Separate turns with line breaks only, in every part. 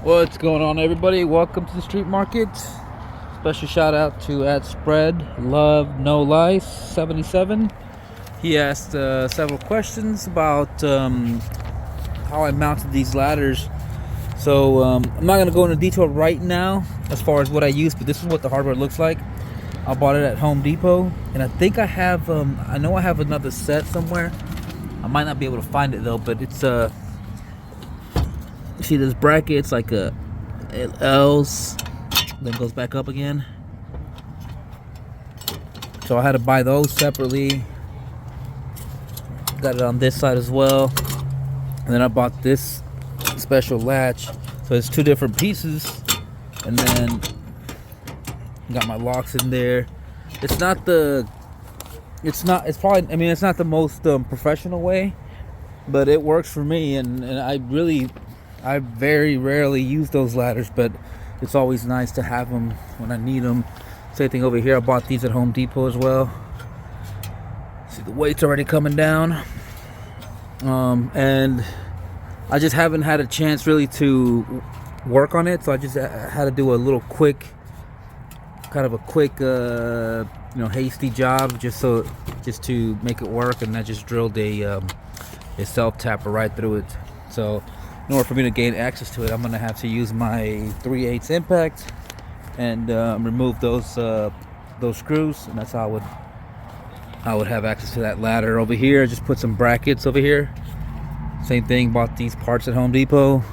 What's going on, everybody? Welcome to the street market. Special shout out to at Spread Love No Lies 77. He asked several questions about how I mounted these ladders. So I'm not going to go into detail right now as far as what I use, but this is what the hardware looks like. I bought it at Home Depot, and I think I have I know I have another set somewhere. I might not be able to find it though, but it's see this brackets like a L's, then goes back up again. So I had to buy those separately. Got it on this side as well, and then I bought this special latch. So it's two different pieces, and then got my locks in there. It's not the it's probably, I mean, it's not the most professional way, but it works for me, and I very rarely use those ladders, but it's always nice to have them when I need them. Same thing over here. I bought these at Home Depot as well. See, the weight's already coming down. And I just haven't had a chance really to work on it, so I just had to do a little quick, hasty job just to make it work, and I just drilled a self tapper right through it. So in order for me to gain access to it, I'm gonna have to use my 3/8 impact and remove those screws, and that's how I would have access to that ladder. Over here, I just put some brackets over here. Same thing, bought these parts at Home Depot.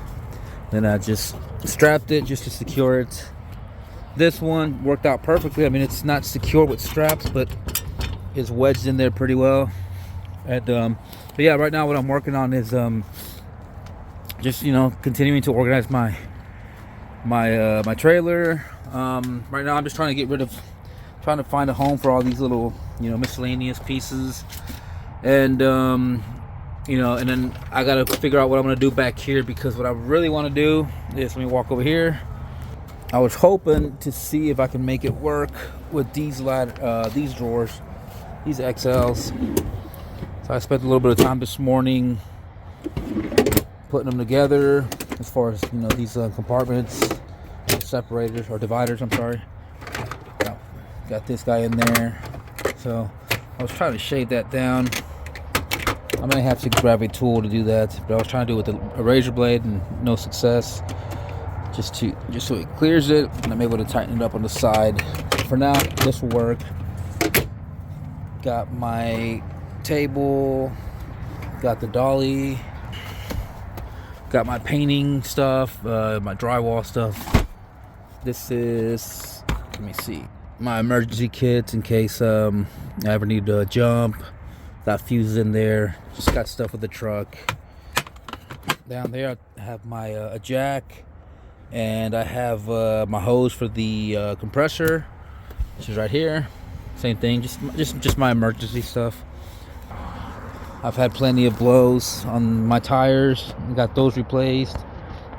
Then I just strapped it just to secure it. This one worked out perfectly. I mean, it's not secure with straps, but it's wedged in there pretty well. And but yeah, right now what I'm working on is just continuing to organize my trailer. Right now I'm just trying to find a home for all these little miscellaneous pieces, and and then I gotta figure out what I'm gonna do back here, because what I really want to do is, let me walk over here. I was hoping to see if I can make it work with these drawers, these XLs. So I spent a little bit of time this morning putting them together, as far as these compartments, separators or dividers. I'm sorry. Got this guy in there. So I was trying to shave that down. I may have to grab a tool to do that, but I was trying to do it with a razor blade, and no success. Just so it clears it, and I'm able to tighten it up on the side. For now, this will work. Got my table, got the dolly, got my painting stuff, my drywall stuff. This is, let me see, my emergency kits in case I ever need to jump. Got fuses in there. Just got stuff with the truck. Down there I have my a jack, and I have my hose for the compressor, which is right here. Same thing, just my emergency stuff. I've had plenty of blows on my tires. Got those replaced.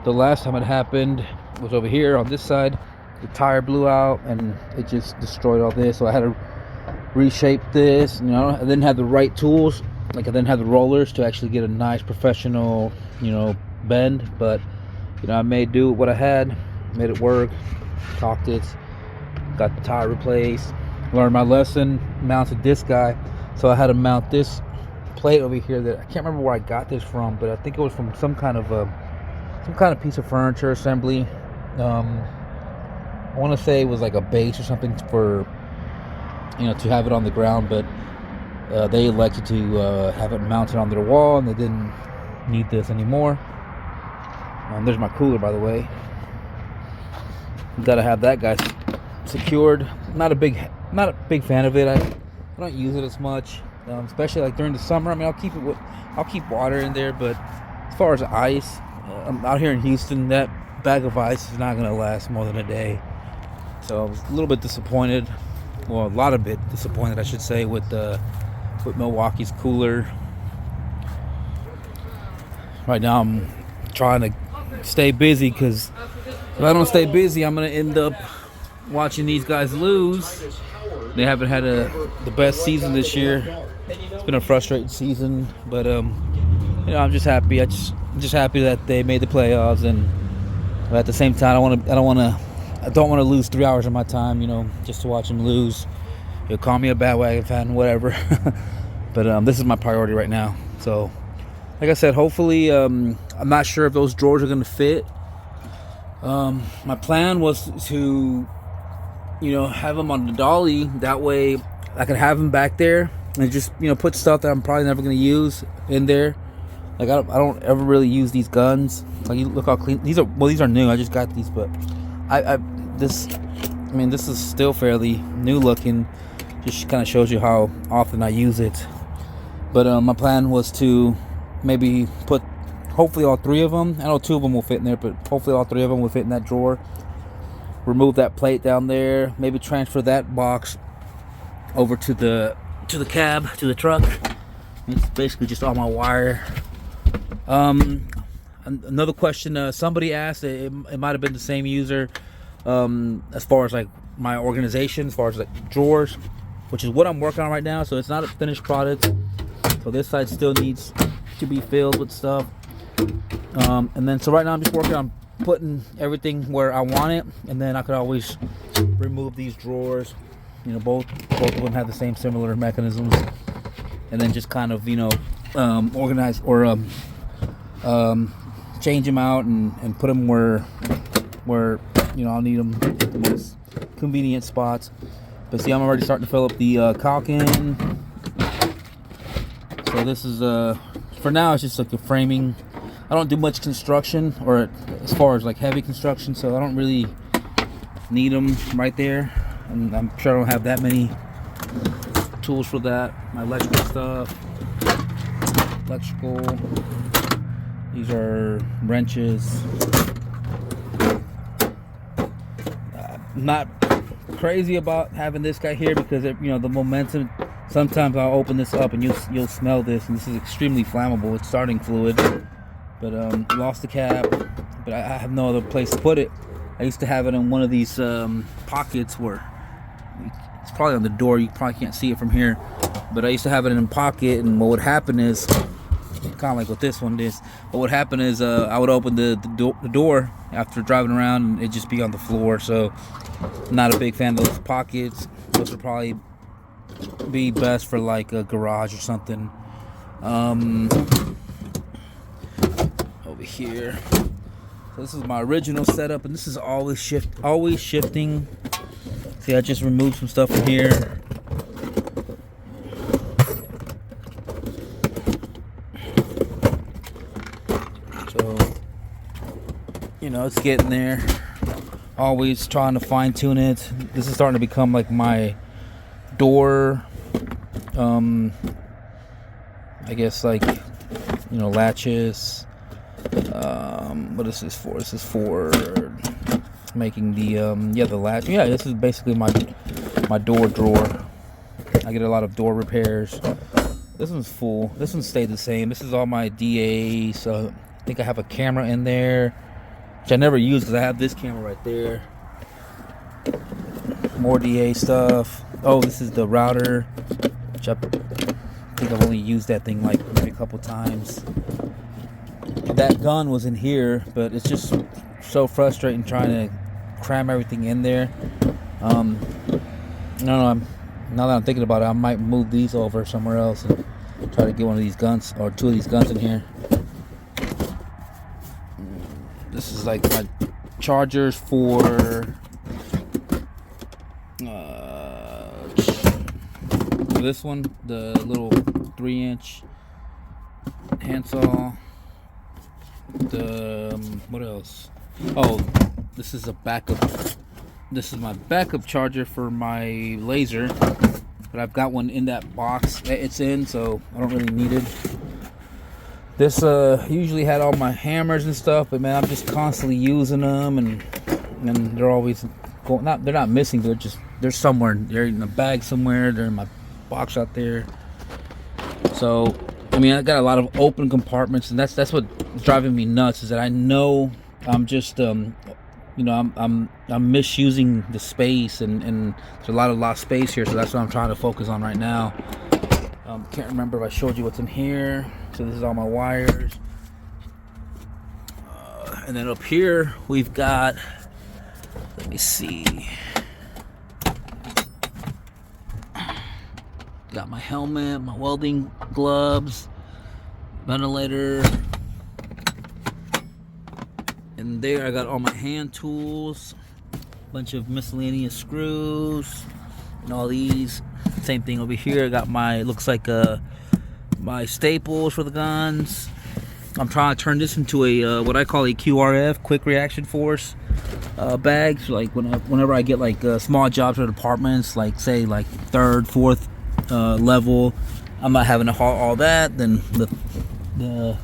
The last time it happened was over here on this side. The tire blew out and it just destroyed all this. So I had to reshape this. I didn't have the right tools. Like, I didn't have the rollers to actually get a nice professional, bend. But I made do with what I had. Made it work. Caulked it. Got the tire replaced. Learned my lesson. Mounted this guy. So I had to mount this plate over here that I can't remember where I got this from, but I think it was from some kind of piece of furniture assembly. I want to say it was like a base or something for to have it on the ground, but they elected to have it mounted on their wall, and they didn't need this anymore. There's my cooler, by the way. Gotta have that guy secured. Not a big fan of it. I don't use it as much. Especially like during the summer. I mean, I'll keep water in there, but as far as ice, I'm out here in Houston, that bag of ice is not gonna last more than a day. So I was a little bit disappointed, well, a lot of bit disappointed, I should say, with Milwaukee's cooler. Right now I'm trying to stay busy, because if I don't stay busy, I'm gonna end up watching these guys lose. They haven't had the best season this year. It's been a frustrating season, but I'm just happy. I'm just happy that they made the playoffs, and But at the same time, I don't want to lose 3 hours of my time, you know, just to watch him lose. He'll call me a bandwagon fan, whatever. But this is my priority right now. So, like I said, hopefully, I'm not sure if those drawers are going to fit. My plan was to, you know, have them on the dolly. That way I could have them back there and just, you know, put stuff that I'm probably never going to use in there. Like, I don't ever really use these guns. Like, look how clean these are. Well, these are new. I just got these, but this is still fairly new looking. Just kind of shows you how often I use it. But my plan was to maybe put, hopefully all 3 of them. I know 2 of them will fit in there, but hopefully all 3 of them will fit in that drawer. Remove that plate down there. Maybe transfer that box over to the cab, to the truck. It's basically just all my wire. Another question somebody asked, it might have been the same user, as far as like my organization, as far as like drawers, which is what I'm working on right now. So it's not a finished product, so this side still needs to be filled with stuff. And then so right now I'm just working on putting everything where I want it, and then I could always remove these drawers. You know, both of them have the same similar mechanisms, and then just kind of, you know, organize or change them out and put them where you know I'll need them at the most convenient spots. But see, I'm already starting to fill up the caulking. So this is for now it's just like the framing. I don't do much construction, or as far as like heavy construction, so I don't really need them right there, and I'm sure I don't have that many tools for that. My electrical stuff, these are wrenches. I'm not crazy about having this guy here because you know the momentum. Sometimes I'll open this up and you'll smell this, and this is extremely flammable. It's starting fluid. But lost the cap, but I have no other place to put it. I used to have it in one of these pockets where it's probably on the door. You probably can't see it from here, but I used to have it in a pocket. And what would happen is, kind of like what this one is. What would happen is I would open the door after driving around, and it'd just be on the floor. So I'm not a big fan of those pockets. Those would probably be best for like a garage or something. Over here, so this is my original setup, and this is always shifting. See, I just removed some stuff from here. So, you know, it's getting there. Always trying to fine tune it. This is starting to become like my door, I guess, like, you know, latches. What is this for? This is for making the the latch. Yeah, this is basically my door drawer. I get a lot of door repairs. This one's full. This one stayed the same. This is all my DA. So I think I have a camera in there, which I never use because I have this camera right there. More DA stuff. Oh, this is the router, which I think I've only used that thing like maybe a couple times. That gun was in here, but it's just so frustrating trying to cram everything in there. No, now that I'm thinking about it, I might move these over somewhere else and try to get one of these guns or 2 of these guns in here. This is like my chargers for this one, the little 3-inch handsaw. What else? Oh, this is a backup. This is my backup charger for my laser, but I've got one in that box that it's in, so I don't really need it. This usually had all my hammers and stuff, but man, I'm just constantly using them, and they're always going. They're not missing. They're somewhere. They're in a bag somewhere. They're in my box out there. So I mean, I got a lot of open compartments, and that's what's driving me nuts. Is that I know I'm just you know, I'm misusing the space, and there's a lot of lost space here, so that's what I'm trying to focus on right now. Can't remember if I showed you what's in here. So this is all my wires, And then up here we've got, let me see, got my helmet, my welding gloves, ventilator. And there I got all my hand tools, bunch of miscellaneous screws, and all these. Same thing over here. I got my, looks like my staples for the guns. I'm trying to turn this into a what I call a QRF, quick reaction force bag. So like whenever I get like small jobs or departments, like say like 3rd, 4th level, I'm not having to haul all that. Then the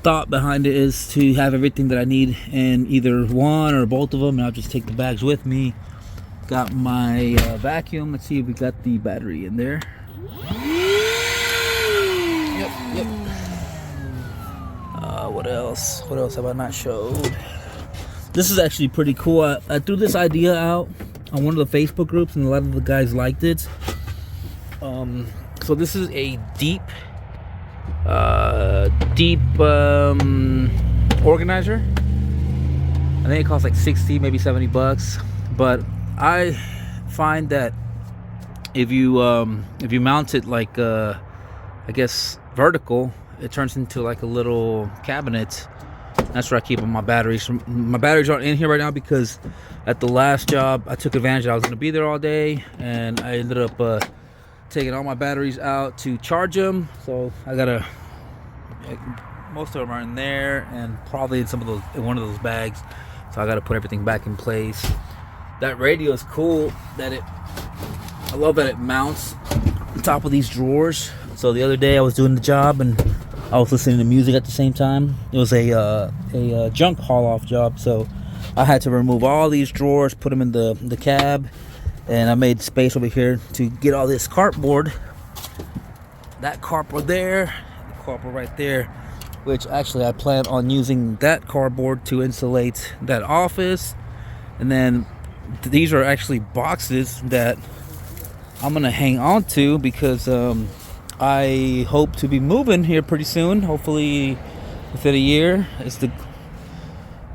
thought behind it is to have everything that I need in either one or both of them, and I'll just take the bags with me. Got my vacuum. Let's see if we got the battery in there. Yep. What else? What else have I not showed? This is actually pretty cool. I threw this idea out on one of the Facebook groups, and a lot of the guys liked it. So this is a deep organizer. I think it costs like 60, maybe 70 bucks. But I find that if you mount it like I guess vertical, it turns into like a little cabinet. That's where I keep all my batteries. My batteries aren't in here right now because at the last job I took advantage. I was going to be there all day, and I ended up taking all my batteries out to charge them. So I gotta, most of them are in there, and probably in one of those bags. So I gotta put everything back in place. That radio is cool. I love that it mounts on top of these drawers. So the other day I was doing the job and I was listening to music at the same time. It was a junk haul off job, so I had to remove all these drawers, put them in the cab, and I made space over here to get all this cardboard. That cardboard there, the cardboard right there, which actually I plan on using that cardboard to insulate that office. And then these are actually boxes that I'm gonna hang on to because I hope to be moving here pretty soon, hopefully within a year.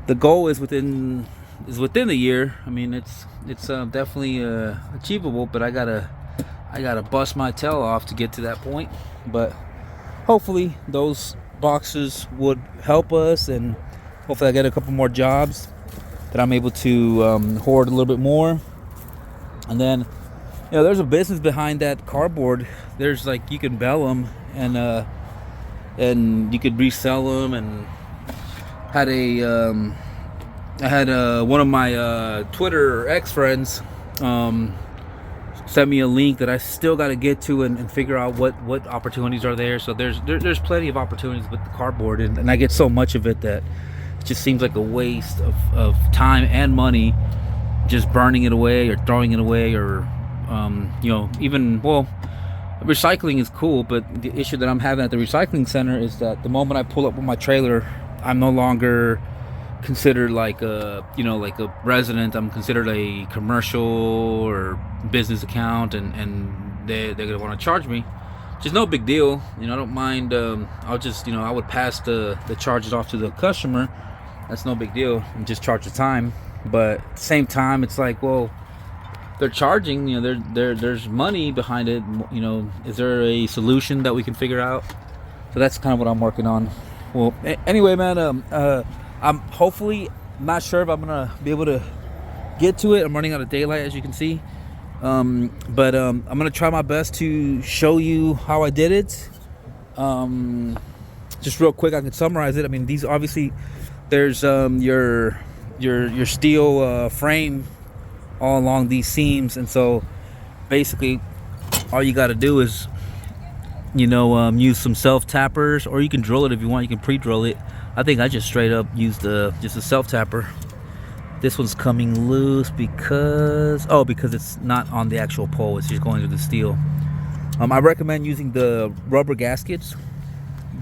The goal is within the year. I mean, it's definitely achievable, but I gotta bust my tail off to get to that point. But hopefully those boxes would help us, and hopefully I get a couple more jobs that I'm able to hoard a little bit more. And then, there's a business behind that cardboard. There's like, you can bell them and you could resell them. And I had one of my Twitter X friends sent me a link that I still got to get to and figure out what opportunities are there. So there's plenty of opportunities with the cardboard, and I get so much of it that it just seems like a waste of time and money, just burning it away or throwing it away, or recycling is cool, but the issue that I'm having at the recycling center is that the moment I pull up with my trailer, I'm no longer considered like a resident. I'm considered a commercial or business account, and they're gonna want to charge me, which is no big deal. I don't mind. I'll just I would pass the charges off to the customer. That's no big deal, and just charge the time. But at the same time, it's like, well, they're charging, there's money behind it. Is there a solution that we can figure out? So that's kind of what I'm working on. Well, anyway, man, I'm hopefully, not sure if I'm gonna be able to get to it. I'm running out of daylight, as you can see, but I'm gonna try my best to show you how I did it. Just real quick, I can summarize it. I mean, these obviously, there's your steel frame all along these seams, and so basically all you got to do is use some self tappers, or you can drill it if you want. You can pre-drill it. I think I just straight up used just a self tapper. This one's coming loose because it's not on the actual pole, it's just going through the steel. I recommend using the rubber gaskets.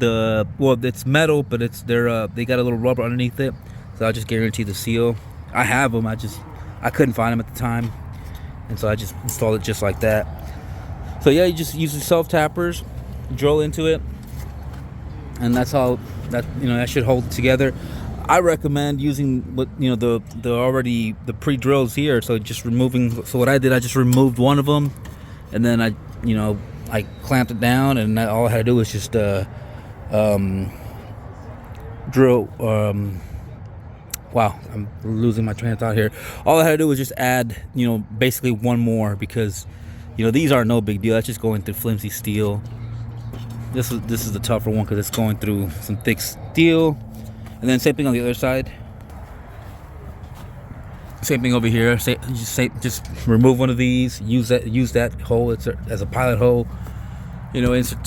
It's metal, but they got a little rubber underneath it, so I just guarantee the seal. I have them, I couldn't find them at the time, and so I just installed it just like that. So yeah, you just use the self tappers, drill into it, and that's how that should hold it together. I recommend using what the pre-drills here. So just removing. So what I did, I just removed one of them, and then I clamped it down, and all I had to do was just drill. Wow, I'm losing my train of thought here. All I had to do was just add, basically one more, because these are no big deal. That's just going through flimsy steel. This is the tougher one because it's going through some thick steel. And then same thing on the other side. Same thing over here. Just remove one of these. Use that hole as a pilot hole. Insert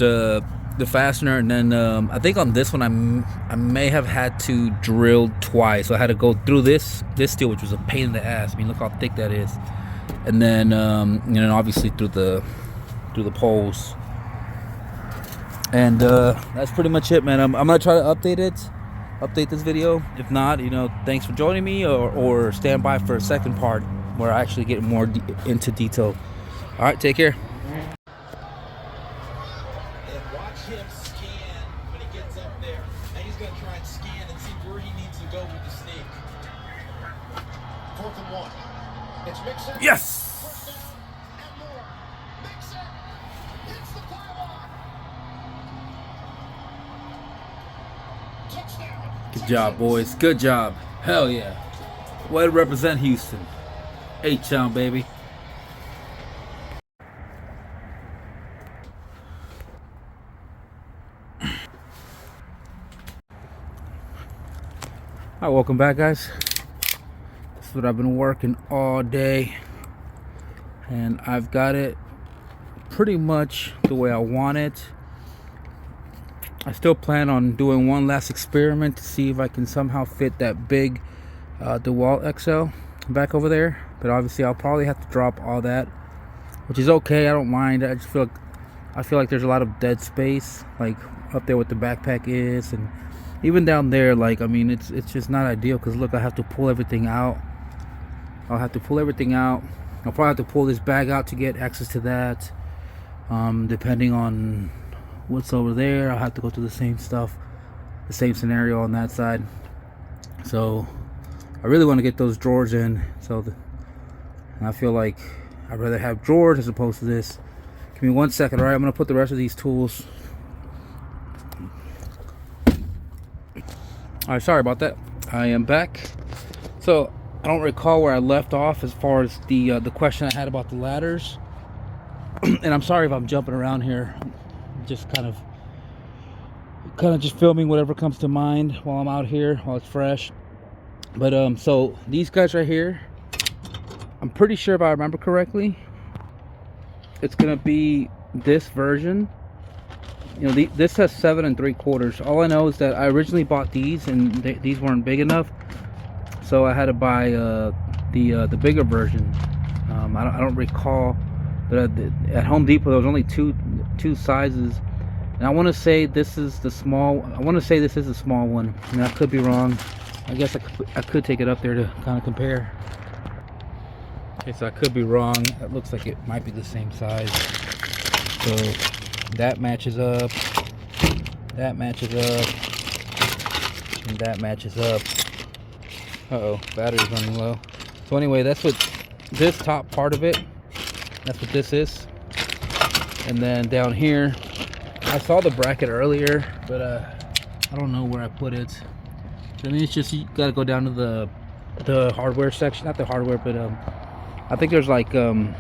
the fastener, and then I think on this one I may have had to drill twice. So I had to go through this steel, which was a pain in the ass. I mean, look how thick that is. And then obviously through the poles. And that's pretty much it, man. I'm gonna try to update this video. If not, thanks for joining me, or stand by for a second part where I actually get more into detail. All right, take care.
And watch him scan when he gets up there. Now he's going to try and scan and see where he needs to go with the sneak. 4th and 1. It's Mixon.
Yes.
First down and more. Mixon hits the pylon. Touchdown.
Good job, boys. Good job. Hell yeah. Way to represent Houston. H-Town, baby. Alright, welcome back, guys. This is what I've been working all day, and I've got it pretty much the way I want it. I still plan on doing one last experiment to see if I can somehow fit that big DeWalt XL back over there, but obviously I'll probably have to drop all that, which is okay. I don't mind. I feel like there's a lot of dead space, like up there with the backpack is, and even down there. Like, I mean, it's just not ideal, because look, I have to pull everything out. I'll probably have to pull this bag out to get access to that. Depending on what's over there, I'll have to go through the same stuff, the same scenario on that side. So I really want to get those drawers in. And I feel like I'd rather have drawers as opposed to this. Give me 1 second. All right, I'm gonna put the rest of these tools. Alright, sorry about that. I am back. So I don't recall where I left off as far as the question I had about the ladders. And I'm sorry if I'm jumping around here. I'm just kind of just filming whatever comes to mind while I'm out here, while it's fresh. But so these guys right here, I'm pretty sure if I remember correctly, it's gonna be this version. This has 7 3/4. All I know is that I originally bought these, and these weren't big enough, so I had to buy the bigger version. I don't recall, but at Home Depot there was only two sizes, and I want to say this is the small. I want to say this is the small one, and I could be wrong. I guess I could take it up there to kind of compare. Okay, so I could be wrong. It looks like it might be the same size. So that matches up, that matches up, and that matches up. Uh-oh, battery's running low. So anyway, that's what this top part of it, that's what this is. And then down here, I saw the bracket earlier, but I don't know where I put it. I mean, it's just, you gotta go down to the hardware section, not the hardware, but I think there's like man,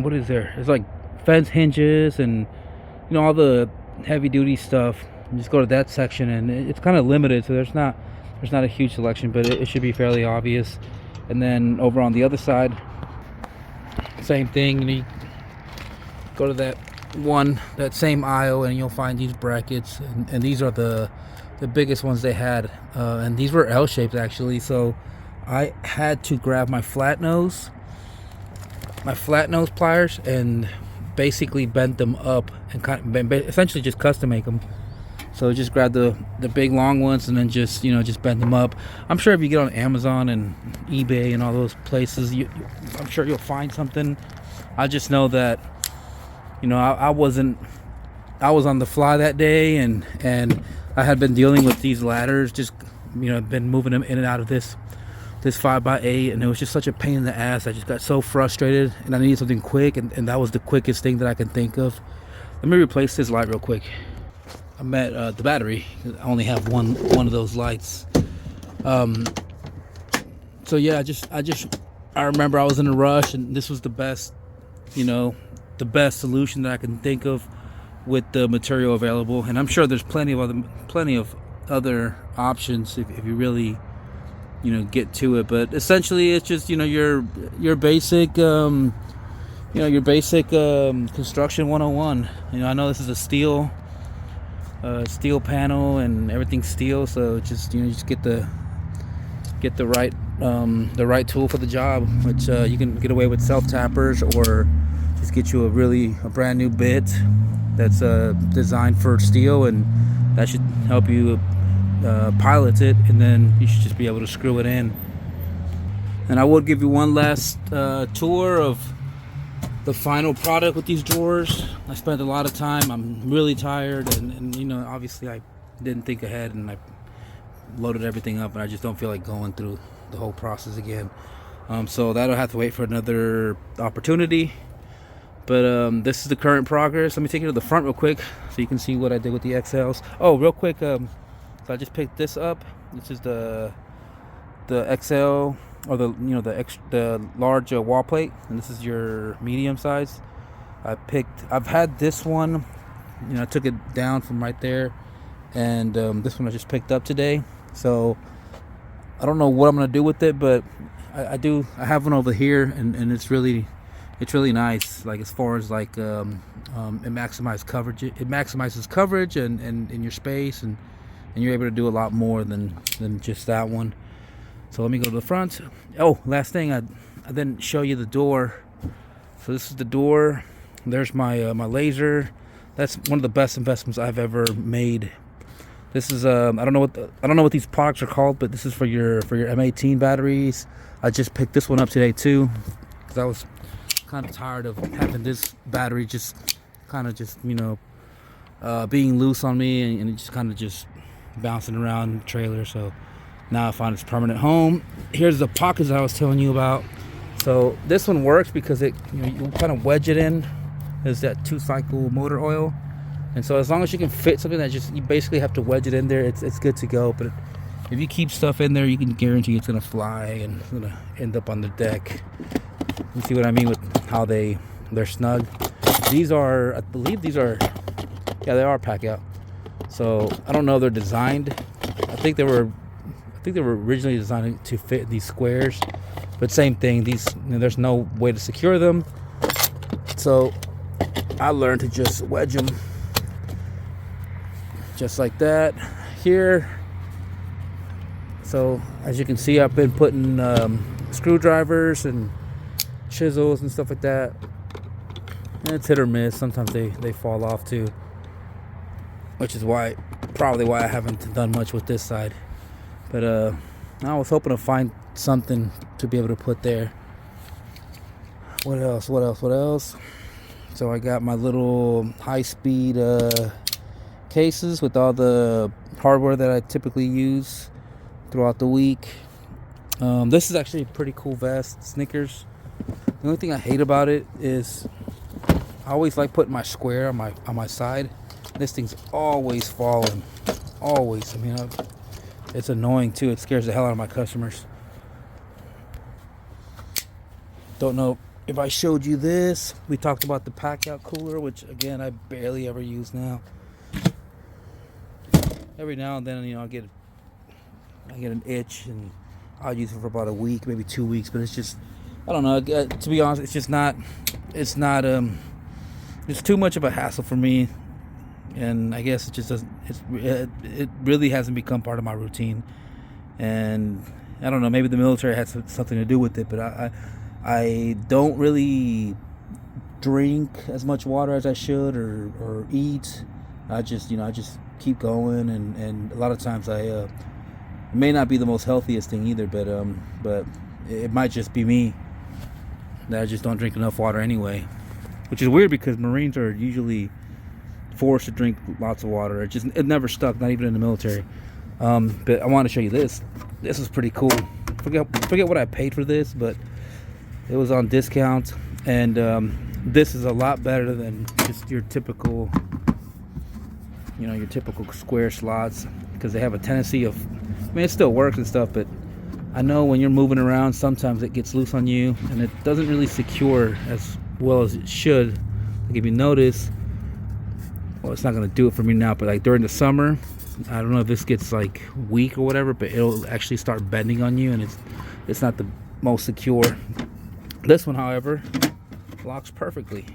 what is there? It's like fence hinges and all the heavy duty stuff. You just go to that section, and it's kind of limited, so there's not a huge selection, but it should be fairly obvious. And then over on the other side, same thing. You go to that same aisle, and you'll find these brackets, and these are the biggest ones they had, and these were L shaped actually, so I had to grab my flat nose pliers and basically bent them up and essentially just custom make them. So just grab the big long ones, and then just bend them up. I'm sure if you get on Amazon and eBay and all those places, I'm sure you'll find something. I just know that I was on the fly that day, and I had been dealing with these ladders just I've been moving them in and out of this 5x8, and it was just such a pain in the ass. I just got so frustrated, and I needed something quick, and that was the quickest thing that I can think of. Let me replace this light real quick. I'm at the battery. I only have one of those lights. So yeah, I remember I was in a rush, and this was the best, the best solution that I can think of with the material available. And I'm sure there's plenty of other options if you really, get to it. But essentially, it's just your basic construction 101. I know this is a steel panel and everything's steel, so just just get the right tool for the job, which you can get away with self tappers, or just get you a brand new bit that's designed for steel, and that should help you pilot it, and then you should just be able to screw it in. And I will give you one last tour of the final product with these drawers. I spent a lot of time. I'm really tired, and obviously I didn't think ahead, and I loaded everything up, and I just don't feel like going through the whole process again. So that'll have to wait for another opportunity. But this is the current progress. Let me take you to the front real quick so you can see what I did with the XLs. Oh, real quick, so I just picked this up. This is the XL, or the large wall plate, and this is your medium size. I've had this one, I took it down from right there, and this one I just picked up today. So I don't know what I'm gonna do with it, but I have one over here, and it's really nice. Like, as far as like it maximizes coverage. It maximizes coverage and in your space, and you're able to do a lot more than just that one. So let me go to the front. Oh, last thing, I didn't show you the door. So this is the door. There's my my laser. That's one of the best investments I've ever made. This is I don't know what these products are called, but this is for your M18 batteries. I just picked this one up today too, because I was kind of tired of having this battery being loose on me, and it just kind of just bouncing around the trailer. So now I found its permanent home. Here's the pockets I was telling you about. So this one works because you kind of wedge it in. There's that 2-cycle motor oil. And so as long as you can fit something that you basically have to wedge it in there, it's good to go. But if you keep stuff in there, you can guarantee it's gonna fly and it's gonna end up on the deck. You see what I mean with how they're snug. These are, I believe they are pack out. So I don't know if they're designed. I think they were originally designed to fit these squares, but same thing. These, there's no way to secure them. So I learned to just wedge them. Just like that here. So as you can see, I've been putting screwdrivers and chisels and stuff like that, and it's hit or miss. Sometimes they fall off too, which is probably why I haven't done much with this side. But I was hoping to find something to be able to put there. What else? So I got my little high-speed cases with all the hardware that I typically use throughout the week. This is actually a pretty cool vest, Snickers. The only thing I hate about it is I always like putting my square on my side. This thing's always falling, always. I mean, it's annoying too. It scares the hell out of my customers. Don't know if I showed you this. We talked about the pack out cooler, which again I barely ever use now. Every now and then, I get an itch, and I'll use it for about a week, maybe 2 weeks. But it's just, I don't know. To be honest, it's just not. It's not. It's too much of a hassle for me, and I guess it just doesn't. It really hasn't become part of my routine, and I don't know. Maybe the military had something to do with it, but I don't really drink as much water as I should, or eat. I just keep going, and a lot of times it may not be the most healthiest thing either, but it might just be me that I just don't drink enough water anyway, which is weird because Marines are usually forced to drink lots of water. It never stuck, not even in the military. But I want to show you this. This is pretty cool. Forget what I paid for this, but it was on discount, and this is a lot better than just your typical, your typical square slots, because they have a tendency of, I mean, it still works and stuff, but I know when you're moving around, sometimes it gets loose on you, and it doesn't really secure as well as it should. Like if you notice, well, it's not gonna do it for me now, but like during the summer, I don't know if this gets like weak or whatever, but it'll actually start bending on you, and it's not the most secure. This one, however, locks perfectly.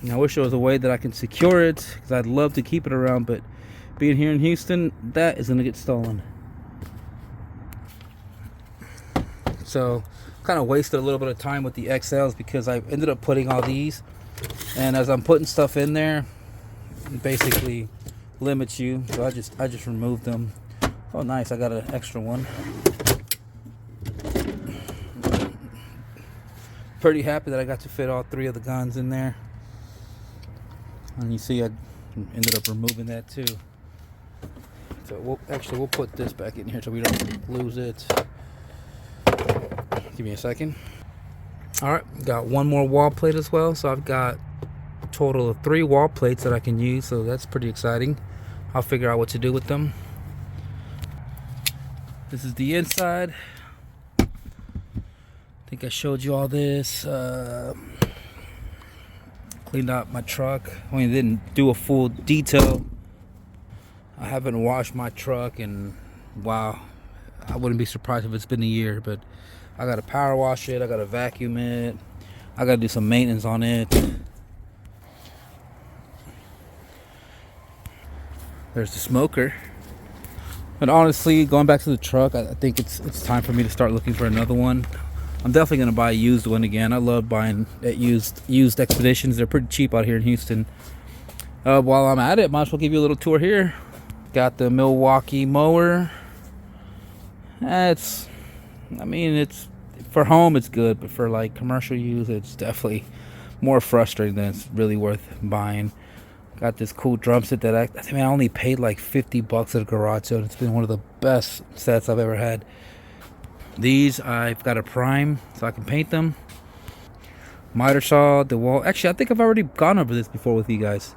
Now, I wish there was a way that I can secure it, because I'd love to keep it around, but being here in Houston, that is gonna get stolen. So kind of wasted a little bit of time with the XLs, because I ended up putting all these, and as I'm putting stuff in there, it basically limits you, so I just removed them. Oh nice, I got an extra one. Pretty happy that I got to fit all 3 of the guns in there, and you see I ended up removing that too. So we'll put this back in here so we don't lose it. Give me a second. Alright, got one more wall plate as well, so I've got a total of 3 wall plates that I can use, so that's pretty exciting. I'll figure out what to do with them. This is the inside. I think I showed you all this. Cleaned out my truck. I mean, didn't do a full detail. I haven't washed my truck, and wow, I wouldn't be surprised if it's been a year, but I gotta power wash it, I gotta vacuum it, I gotta do some maintenance on it. There's the smoker. But honestly, going back to the truck, I think it's time for me to start looking for another one. I'm definitely gonna buy a used one again. I love buying at used Expeditions. They're pretty cheap out here in Houston. While I'm at it, might as well give you a little tour here. Got the Milwaukee mower. It's for home it's good, but for like commercial use, it's definitely more frustrating than it's really worth buying. Got this cool drum set that I only paid like $50 at a garage sale. It's been one of the best sets I've ever had. These I've got a prime so I can paint them. Miter saw, DeWalt. Actually, I think I've already gone over this before with you guys.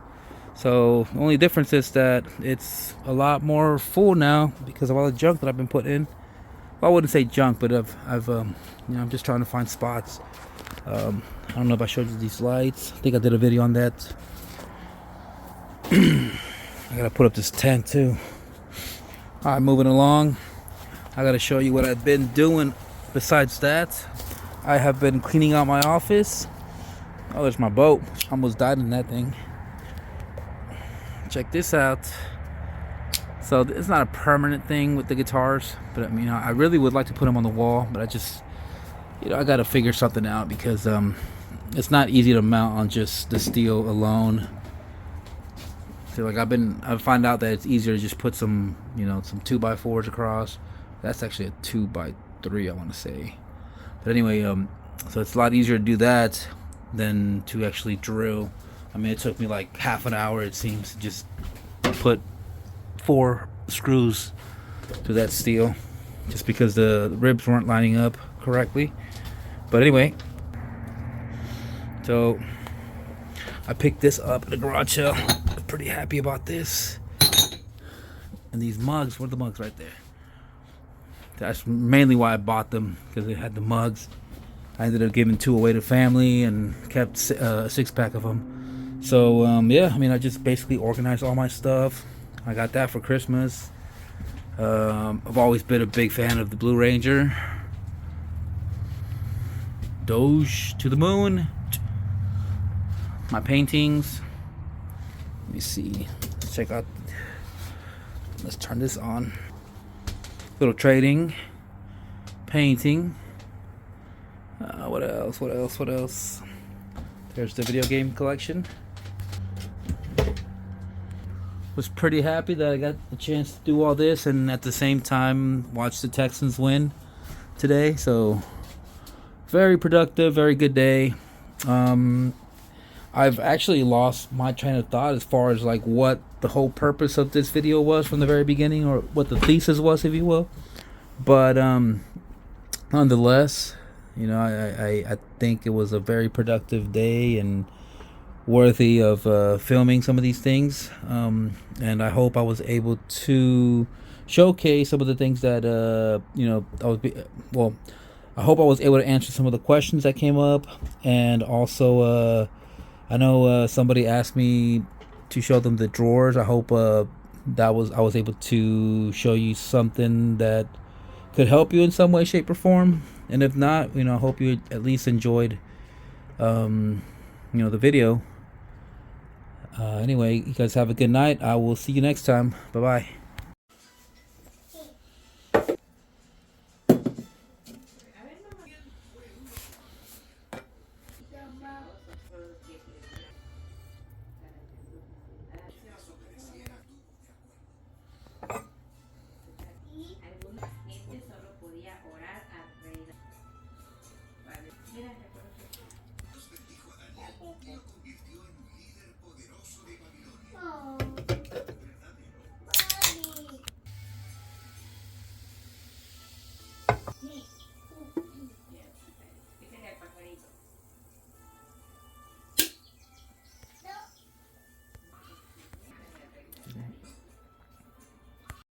So the only difference is that it's a lot more full now because of all the junk that I've been putting in. Well, I wouldn't say junk, but I'm just trying to find spots. I don't know if I showed you these lights. I think I did a video on that. I gotta put up this tent too. Alright, moving along. I gotta show you what I've been doing besides that. I have been cleaning out my office. Oh, there's my boat. Almost died in that thing. Check this out. So it's not a permanent thing with the guitars, but I mean, I really would like to put them on the wall, but I just, I gotta figure something out because it's not easy to mount on just the steel alone. So like I find out that it's easier to just put some 2x4s across. That's actually a 2x3, I want to say. But anyway, so it's a lot easier to do that than to actually drill. I mean, it took me like half an hour, it seems, to just put 4 screws to that steel, just because the ribs weren't lining up correctly. But anyway, so I picked this up at the garage sale. Pretty happy about this. And these mugs, what are the mugs right there? That's mainly why I bought them, because it had the mugs. I ended up giving 2 away to family and kept a 6-pack of them. So yeah, I mean, I just basically organized all my stuff. I got that for Christmas. I've always been a big fan of the Blue Ranger. Doge to the moon. My paintings. Let me see. Let's check out. Let's turn this on. Little trading, painting. What else? What else? What else? There's the video game collection. Was pretty happy that I got the chance to do all this and at the same time watch the Texans win today. So very productive, very good day. I've actually lost my train of thought as far as like what the whole purpose of this video was from the very beginning, or what the thesis was, if you will. But nonetheless, you know, I think it was a very productive day and worthy of filming some of these things. And I hope I was able to showcase some of the things that you know, I hope I was able to answer some of the questions that came up. And also I know somebody asked me to show them the drawers. I hope I was able to show you something that could help you in some way, shape, or form. And if not, you know, I hope you at least enjoyed you know, the video. Anyway, you guys have a good night. I will see you next time. Bye bye.